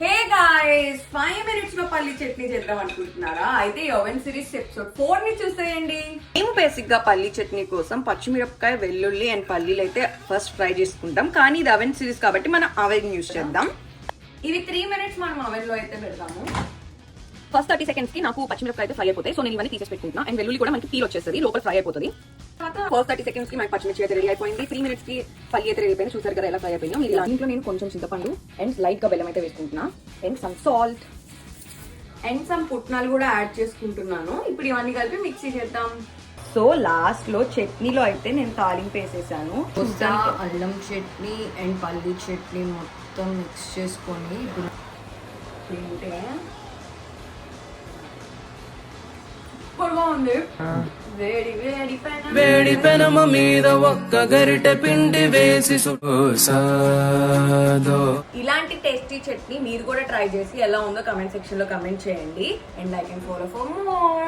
Hey guys 5 minutes లో పల్లి చట్నీ చేద్దాం అనుకుంటున్నారా? అయితే ఓవెన్ సిరీస్ ఎపిసోడ్ 4 ని చూసేయండి. మేము బేసిక్ గా పల్లి చట్నీ కోసం పచ్చిమిరపకాయ, వెల్లుల్లి అండ్ పల్లీలు అయితే ఫస్ట్ ఫ్రై చేసుకుంటాం. కానీ ఇది ఓవెన్ సిరీస్ కాబట్టి మనం ఓవెన్ యూజ్ చేద్దాం. ఇవి 3 minutes మనం ఓవెన్ లో అయితే పెడతాము. ఫస్ట్ 30 seconds కి నాకు పచ్చిమిరపకాయ అయితే ఫ్రై అయిపోతాయి. సో నేను ఇవన్నీ తీసేసి పెట్టుకుంటున్నా. అండ్ వెల్లుల్లి కూడా మనకి పీల్ వచ్చేస్తుంది, లోపల ఫ్రై అయిపోతుంది. ఫస్ట్ 30 seconds కి మనకి పచ్చిమిర్చి అయితే రెడీ అయిపోయింది. 3 minutes కి పల్లి అయితే రెడీ అయిపోయింది. చూసారు కదా ఎలా ఫ్రై అయిపోయిందో. మీరు ఇంట్లో నేను కొంచెం చింతపండు అండ్ లైట్ గా బెల్లం అయితే వేసుకుంటున్నా and some salt and some పుట్నాలు కూడా యాడ్ చేసుకుంటున్నాను. ఇప్పుడు ఇవన్నీ కలిపి మిక్సీ చేద్దాం. సో లాస్ట్ లో చట్నీలో అయితే నేను తాలింపు వేసేసాను. అల్లం చట్నీ అండ్ పల్లి చట్నీ మొత్తం మిక్స్ చేసుకొని ఇప్పుడు తింటే సూపర్గా ఉంది. వేడి వేడి వేడి పెనమ మీద ఒక్క గరిటె పిండి వేసి ఇలాంటి టేస్టీ చట్నీ మీరు కూడా ట్రై చేసి ఎలా ఉందో కమెంట్ సెక్షన్ లో కమెంట్ చేయండి. And I can follow for more.